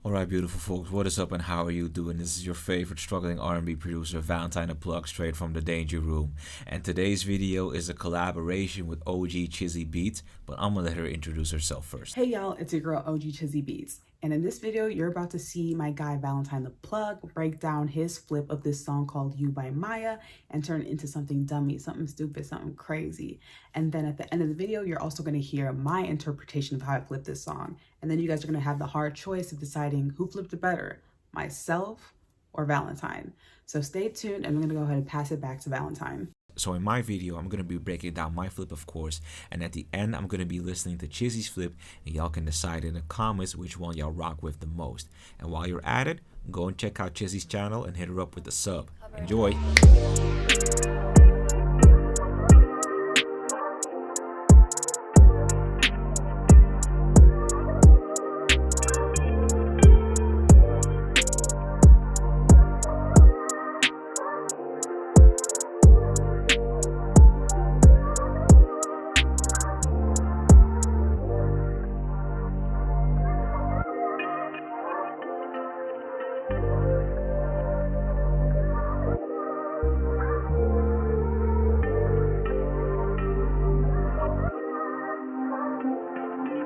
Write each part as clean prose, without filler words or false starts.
Alright, beautiful folks, what is up and how are you doing? This is your favorite struggling R&B producer, Valentine the Plug, straight from the Danger Room. And today's video is a collaboration with OG Chizzy Beats, but I'm gonna let her introduce herself first. Hey y'all, it's your girl OG Chizzy Beats. And in this video, you're about to see my guy Valentine the Plug break down his flip of this song called You by Maya and turn it into something dummy, something stupid, something crazy. And then at the end of the video, you're also going to hear my interpretation of how I flipped this song. And then you guys are going to have the hard choice of deciding who flipped it better, myself or Valentine. So stay tuned and I'm going to go ahead and pass it back to Valentine. So in my video, I'm going to be breaking down my flip, of course, and at the end, I'm going to be listening to Chizzy's flip, and y'all can decide in the comments which one y'all rock with the most. And while you're at it, go and check out Chizzy's channel and hit her up with the sub. Enjoy!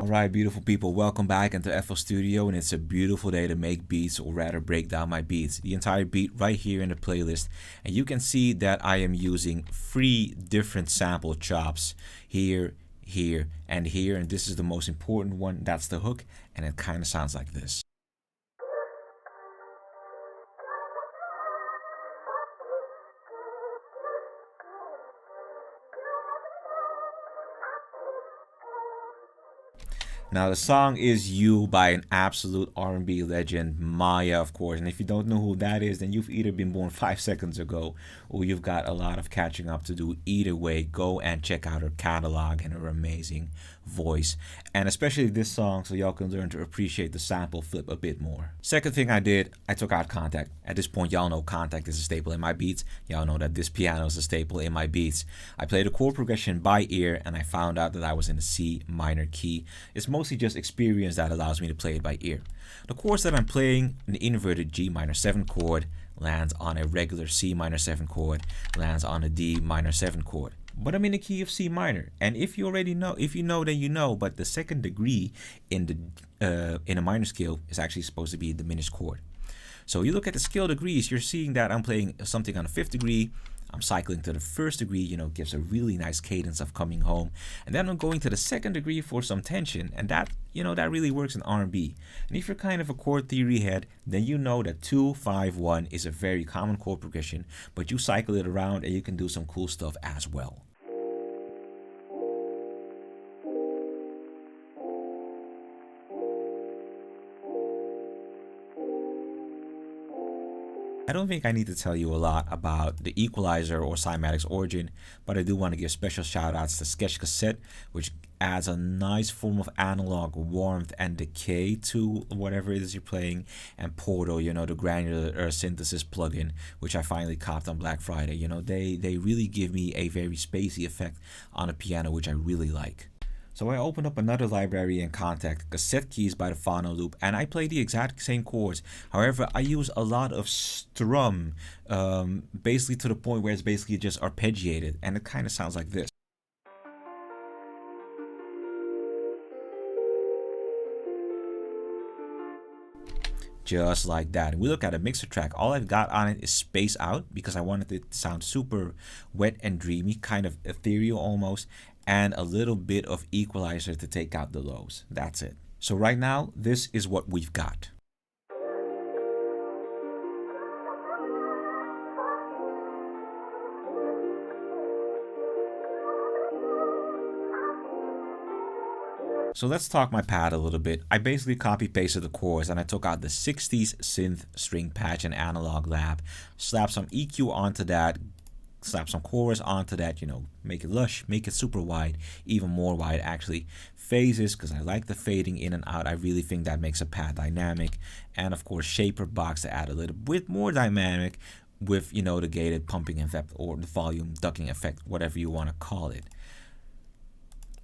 Alright, beautiful people, welcome back into FL Studio, and it's a beautiful day to make beats, or rather break down my beats. The entire beat right here in the playlist, and you can see that I am using 3 different sample chops here, here, and here, and this is the most important one. That's the hook, and it kind of sounds like this. Now the song is You by an absolute R&B legend, Maya, of course. And if you don't know who that is, then you've either been born 5 seconds ago or you've got a lot of catching up to do. Either way, go and check out her catalog and her amazing voice. And especially this song, so y'all can learn to appreciate the sample flip a bit more. Second thing I did, I took out Contact. At this point, y'all know Contact is a staple in my beats. Y'all know that this piano is a staple in my beats. I played a chord progression by ear and I found out that I was in a C minor key. It's mostly just experience that allows me to play it by ear. The chords that I'm playing, an inverted G minor 7 chord, lands on a regular C minor 7 chord, lands on a D minor 7 chord. But I'm in the key of C minor, and if you already know, if you know, then you know. But the second degree in a minor scale is actually supposed to be a diminished chord. So you look at the scale degrees, you're seeing that I'm playing something on a 5th degree. I'm cycling to the 1st degree, gives a really nice cadence of coming home. And then I'm going to the 2nd degree for some tension. And that, that really works in R&B. And if you're kind of a chord theory head, then you know that 2-5-1 is a very common chord progression, but you cycle it around and you can do some cool stuff as well. I don't think I need to tell you a lot about the equalizer or Cymatic's origin, but I do want to give special shout outs to Sketch Cassette, which adds a nice form of analog warmth and decay to whatever it is you're playing, and Porto, the granular synthesis plugin, which I finally copped on Black Friday. They really give me a very spacey effect on a piano, which I really like. So I opened up another library in Contact, Cassette Keys by the Phono Loop, and I play the exact same chords. However, I use a lot of strum, basically to the point where it's basically just arpeggiated, and it kind of sounds like this. Just like that. And we look at a mixer track. All I've got on it is Space Out because I wanted it to sound super wet and dreamy, kind of ethereal almost, and a little bit of equalizer to take out the lows. That's it. So right now, this is what we've got. So let's talk my pad a little bit. I basically copy pasted the chords and I took out the 60s synth string patch and analog lab, slapped some EQ onto that, slap some chorus onto that, make it lush, make it super wide, even more wide actually. Phases, because I like the fading in and out. I really think that makes a pad dynamic. And of course, shaper box to add a little bit more dynamic with, the gated pumping effect or the volume ducking effect, whatever you want to call it.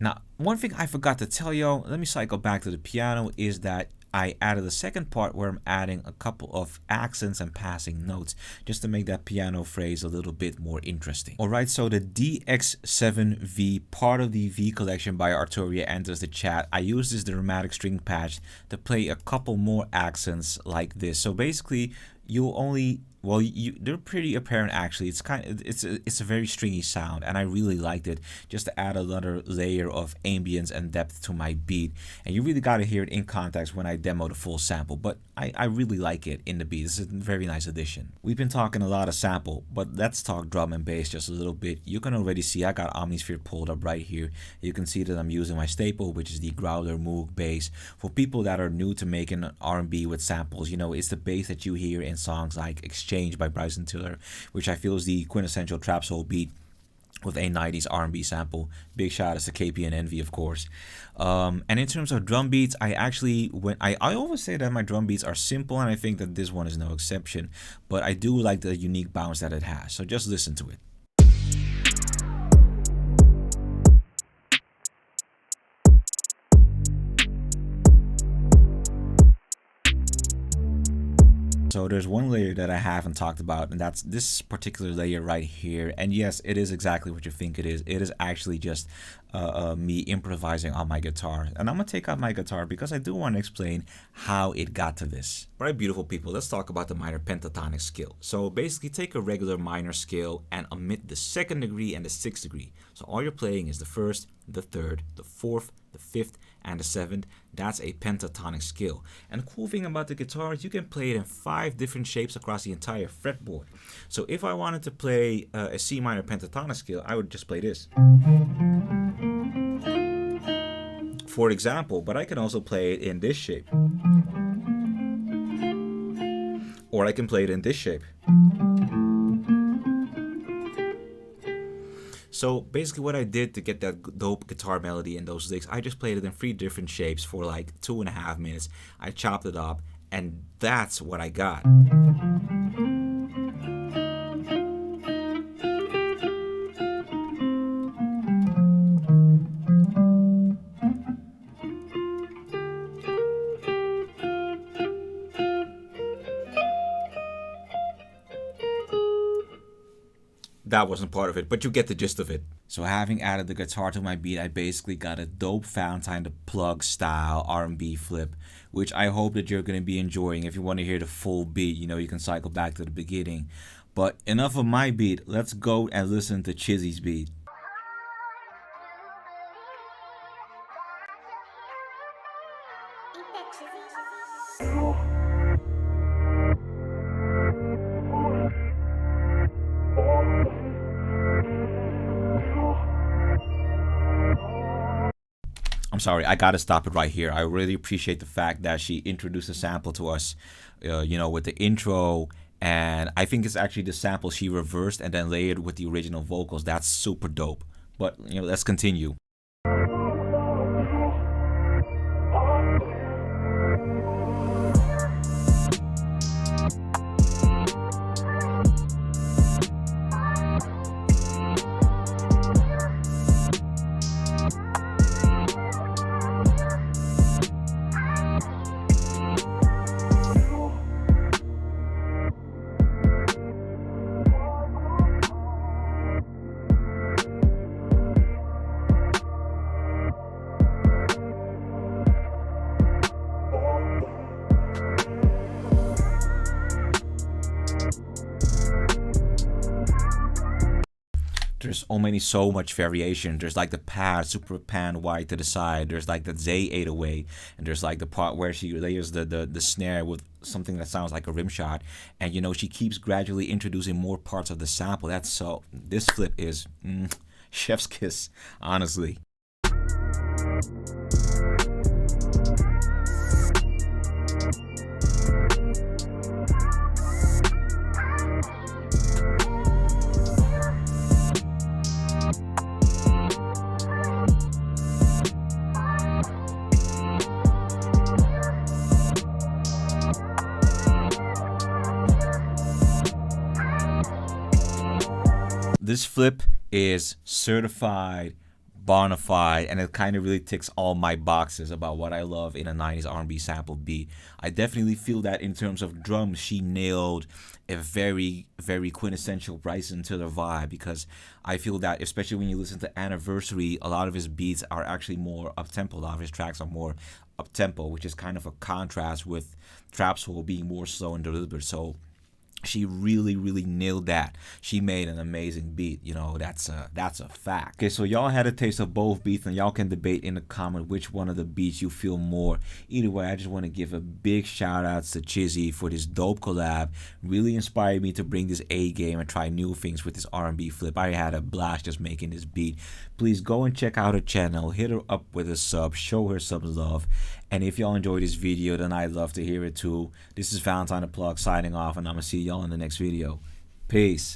Now, one thing I forgot to tell y'all, let me cycle back to the piano, is that I added a second part where I'm adding a couple of accents and passing notes just to make that piano phrase a little bit more interesting. Alright, so the DX7V, part of the V collection by Arturia, enters the chat. I use this dramatic string patch to play a couple more accents like this. So basically, you'll only, well, they're pretty apparent actually. It's a very stringy sound, and I really liked it just to add another layer of ambience and depth to my beat. And you really got to hear it in context when I demo the full sample, but I really like it in the beat. It's a very nice addition. We've been talking a lot of sample, but let's talk drum and bass just a little bit. You can already see I got Omnisphere pulled up right here. You can see that I'm using my staple, which is the Growler Moog bass. For people that are new to making R&B with samples, you know, it's the bass that you hear in songs like Exchange by Bryson, which I feel is the quintessential trap soul beat with a 90s R&B sample. Big shout outs to KP and Envy, of course. And in terms of drum beats, I always say that my drum beats are simple, and I think that this one is no exception, but I do like the unique bounce that it has. So just listen to it. So there's one layer that I haven't talked about, and that's this particular layer right here. And yes, it is exactly what you think it is. It is actually just me improvising on my guitar. And I'm gonna take out my guitar because I do want to explain how it got to this. All right, beautiful people, let's talk about the minor pentatonic scale. So basically take a regular minor scale and omit the 2nd degree and the 6th degree. So all you're playing is the 1st, the 3rd, the 4th, the 5th, and the 7th. That's a pentatonic scale. And the cool thing about the guitar is you can play it in 5 different shapes across the entire fretboard. So if I wanted to play a C minor pentatonic scale, I would just play this, for example, but I can also play it in this shape, or I can play it in this shape. So basically what I did to get that dope guitar melody in those licks, I just played it in 3 different shapes for like 2.5 minutes. I chopped it up, and that's what I got. That wasn't part of it, but you get the gist of it. So having added the guitar to my beat, I basically got a dope Valentine the Plug style R&B flip, which I hope that you're going to be enjoying. If you want to hear the full beat, you know, you can cycle back to the beginning. But enough of my beat, let's go and listen to Chizzy's beat. I'm sorry, I gotta stop it right here. I really appreciate the fact that she introduced a sample to us, you know, with the intro, and I think it's actually the sample she reversed and then layered with the original vocals. That's super dope. But, you know, let's continue. There's so much variation. There's like the pad, super pan wide to the side. There's like the Zay 808, and there's like the part where she layers the snare with something that sounds like a rim shot, and you know, she keeps gradually introducing more parts of the sample. That's so, this flip is chef's kiss, honestly. This flip is certified bona fide, and it kind of really ticks all my boxes about what I love in a 90s R&B sample beat. I definitely feel that in terms of drums, she nailed a very, very quintessential Bryson to the vibe, because I feel that, especially when you listen to Anniversary, a lot of his beats are actually more up tempo. A lot of his tracks are more up tempo, which is kind of a contrast with Trap Soul being more slow and deliberate. So she really, really nailed that. She made an amazing beat. That's a fact. Okay, so y'all had a taste of both beats, and y'all can debate in the comment which one of the beats you feel more. Either way, I just want to give a big shout out to Chizzy for this dope collab. Really inspired me to bring this A game and try new things with this R&B flip. I had a blast just making this beat. Please go and check out her channel, hit her up with a sub, show her some love. And if y'all enjoyed this video, then I'd love to hear it too. This is Valentine the Plug signing off, and I'm gonna see y'all in the next video. Peace.